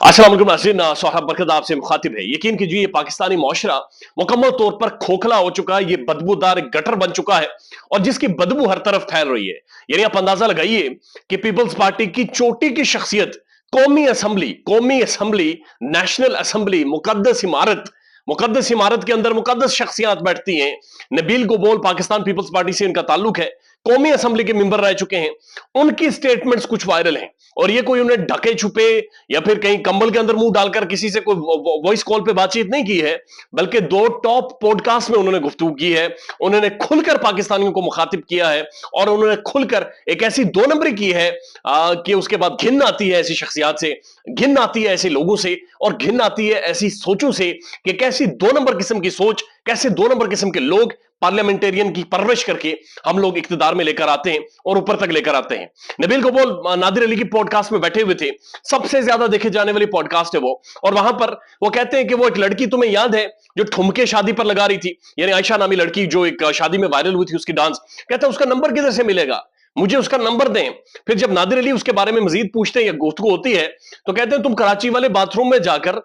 अस्सलाम वालेकुम नाज़रीन, सोहराब बरकत आपसे मुखातिब है। यकीन कीजिए ये पाकिस्तानी मुआशरा मुकम्मल तौर पर खोखला हो चुका है, ये बदबूदार गटर बन चुका है और जिसकी बदबू हर तरफ फैल रही है। यानी आप अंदाजा लगाइए कि पीपल्स पार्टी की चोटी की शख्सियत, कौमी असम्बली, नेशनल असम्बली, मुकद्दस इमारत के अंदर मुकद्दस शख्सियात बैठती हैं। नबील गोबोल पाकिस्तान पीपल्स पार्टी से इनका ताल्लुक है, कौमी असम्बली के मेंबर रह चुके हैं। उनकी स्टेटमेंट्स कुछ वायरल हैं और ये कोई उन्हें ढके छुपे या फिर कहीं कंबल के अंदर मुंह डालकर किसी से कोई वॉइस कॉल पे बातचीत नहीं की है, बल्कि दो टॉप पॉडकास्ट में उन्होंने गुफ्तगू की है। उन्होंने खुलकर पाकिस्तानियों को मुखातिब किया है और उन्होंने खुलकर एक ऐसी दो नंबरी की है कि उसके बाद घिन आती है ऐसी शख्सियात से, घिन आती है ऐसे लोगों से और घिन आती है ऐसी सोचों से कि कैसी दो नंबर किस्म की सोच, कैसे दो नंबर किस्म के लोग पार्लियामेंटेरियन की परवरिश करके हम लोग इक्तदार में लेकर आते हैं और ऊपर तक लेकर आते हैं। नबील गोबोल नादिर अली की पॉडकास्ट में बैठे हुए थे, सबसे ज्यादा देखे जाने वाली पॉडकास्ट है वो, और वहां पर वो कहते हैं कि वो एक लड़की, तुम्हें याद है जो ठुमके शादी पर लगा रही थी, यानी आयशा नामी लड़की जो एक शादी में वायरल हुई थी उसकी डांस, कहता है उसका नंबर किधर से मिलेगा, मुझे उसका नंबर दें। फिर जब नादिर अली उसके बारे में मजीद पूछते हैं या गुफ्तगू होती है तो कहते हैं तुम कराची वाले बाथरूम में जाकर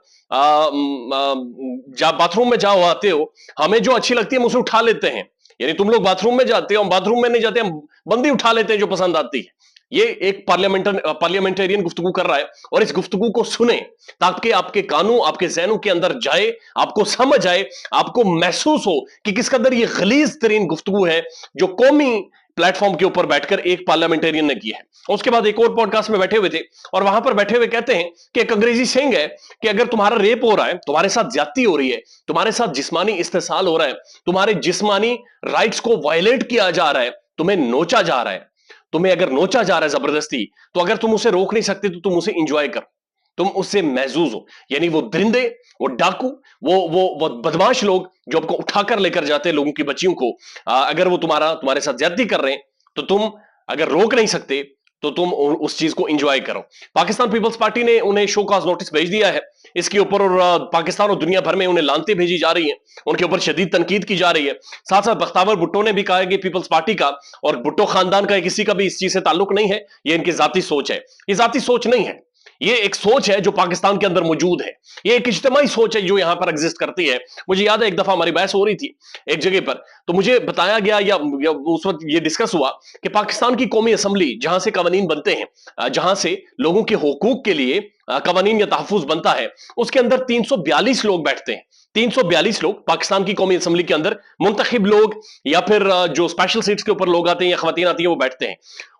बाथरूम में जाओ आते हो, हमें जो अच्छी लगती है हम उसे उठा लेते हैं। यानी तुम लोग बाथरूम में जाते हो, हम बाथरूम में नहीं जाते, हम बंदी उठा लेते हैं जो पसंद आती है। ये एक पार्लियामेंटेरियन गुफ्तगू कर रहा है और इस गुफ्तगू को सुने ताकि आपके कानों, आपके ज़हनों के अंदर जाए, आपको समझ आए, आपको महसूस हो कि किस कदर ये गलीज तरीन गुफ्तगू है जो कौमी प्लेटफॉर्म के ऊपर बैठकर एक पार्लियामेंटेरियन ने की है। उसके बाद एक और पॉडकास्ट में बैठे हुए थे और वहां पर बैठे हुए कहते हैं कि एक अंग्रेजी सेइंग है कि अगर तुम्हारा रेप हो रहा है, तुम्हारे साथ ज्यादती हो रही है, तुम्हारे साथ जिस्मानी इस्तेसाल हो रहा है, तुम्हारे जिस्मानी राइट्स को वायलेट किया जा रहा है, तुम्हें नोचा जा रहा है, तुम्हें अगर नोचा जा रहा है जबरदस्ती, तो अगर तुम उसे रोक नहीं सकते तो तुम उसे इंजॉय करो, तुम उससे महजूज हो। यानी वो दरिंदे, वो डाकू, वो बदमाश लोग जो आपको उठाकर लेकर जाते हैं लोगों की बच्चियों को, अगर वो तुम्हारे साथ ज्यादती कर रहे हैं तो तुम अगर रोक नहीं सकते तो तुम उस चीज को एंजॉय करो। पाकिस्तान पीपल्स पार्टी ने उन्हें शो कॉज नोटिस भेज दिया है इसके ऊपर और पाकिस्तान और दुनिया भर में उन्हें लानते भेजी जा रही हैं, उनके ऊपर शदीद तनकीद की जा रही है। साथ साथ बख्तावर भुट्टो ने भी कहा है कि पीपल्स पार्टी का और भुट्टो खानदान का किसी का भी इस चीज से ताल्लुक नहीं है, ये इनकी जाती सोच है। ये जाती सोच नहीं है, ये एक सोच है जो पाकिस्तान के अंदर मौजूद है, ये एक इज्तिमाई सोच है जो यहां पर एग्जिस्ट करती है। मुझे याद है एक दफा हमारी बहस हो रही थी एक जगह पर, तो मुझे बताया गया या उस वक्त ये डिस्कस हुआ कि पाकिस्तान की कौमी असम्बली जहां से कवानीन बनते हैं, जहां से लोगों के हुकूक के लिए कवानीन या तहफुज बनता है, उसके अंदर 342 लोग बैठते हैं। 342 लोग पाकिस्तान की कौमी असम्बली के अंदर मुंतखब लोग या फिर जो स्पेशल सीट्स के ऊपर लोग आते हैं या खवातीन आती है वो बैठते हैं।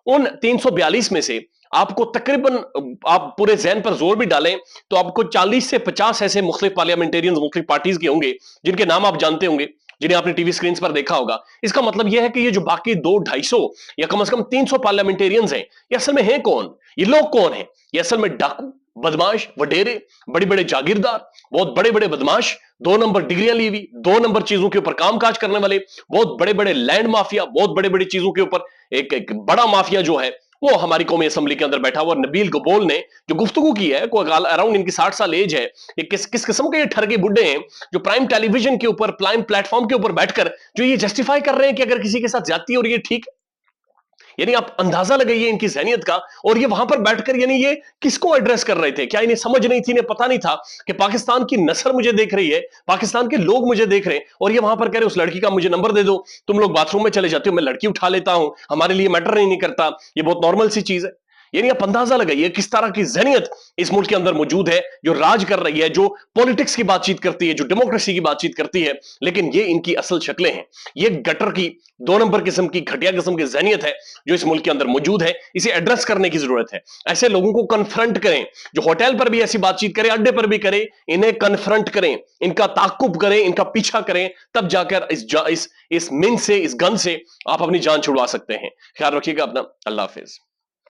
उन 342 में से आपको तकरीबन, आप पूरे जहन पर जोर भी डालें तो आपको 40 से 50 ऐसे मुख्तलिफ पार्लियामेंटेरियन मुख्तलिफ पार्टीज के होंगे जिनके नाम आप जानते होंगे, जिन्हें आपने टीवी स्क्रीन पर देखा होगा। इसका मतलब यह है कि ये जो बाकी 200-250 या कम से कम 300 पार्लियामेंटेरियंस हैं, ये असल में हैं कौन, ये लोग कौन हैं? ये असल में डाकू, बदमाश, वडेरे, बड़े बड़े जागीरदार, बहुत बड़े बड़े बदमाश, 2 नंबर डिग्रियां ली हुई, 2 नंबर चीजों के ऊपर कामकाज करने वाले, बहुत बड़े बड़े लैंड माफिया, बहुत बड़े बड़ी चीजों के ऊपर एक बड़ा माफिया जो है वो हमारी कौमी असम्बली के अंदर बैठा हुआ। नबील गोबोल ने जो गुफ्तगू की है, कोई अराउंड इनकी 60 साल एज है, ये किस किस्म के ये ठरगे बुड्ढे हैं जो प्राइम टेलीविजन के ऊपर, प्राइम प्लेटफॉर्म के ऊपर बैठकर जो ये जस्टिफाई कर रहे हैं कि अगर किसी के साथ ज्यादती हो रही है ठीक। यानी आप अंदाजा लगाइए इनकी जहनियत का, और ये वहां पर बैठकर यानी ये किसको एड्रेस कर रहे थे? क्या इन्हें समझ नहीं थी, इन्हें पता नहीं था कि पाकिस्तान की नस्ल मुझे देख रही है, पाकिस्तान के लोग मुझे देख रहे हैं, और ये वहां पर कह रहे उस लड़की का मुझे नंबर दे दो, तुम लोग बाथरूम में चले जाते हो, मैं लड़की उठा लेता हूं, हमारे लिए मैटर नहीं करता, ये बहुत नॉर्मल सी चीज है। यानी आप अंदाजा लगाइए किस तरह की जहनियत इस मुल्क के अंदर मौजूद है, जो राज कर रही है, जो पॉलिटिक्स की बातचीत करती है, जो डेमोक्रेसी की बातचीत करती है, लेकिन ये इनकी असल शक्लें हैं। ये गटर की 2 नंबर किस्म की, घटिया किस्म की जहनियत है जो इस मुल्क के अंदर मौजूद है। इसे एड्रेस करने की जरूरत है। ऐसे लोगों को कन्फ्रंट करें, जो होटल पर भी ऐसी बातचीत करें, अड्डे पर भी करें, इन्हें कन्फ्रंट करें, इनका ताकुब करें, इनका पीछा करें, तब जाकर इस मिन से, इस गन से आप अपनी जान छुड़वा सकते हैं। ख्याल रखिएगा अपना। अल्लाह हाफिज।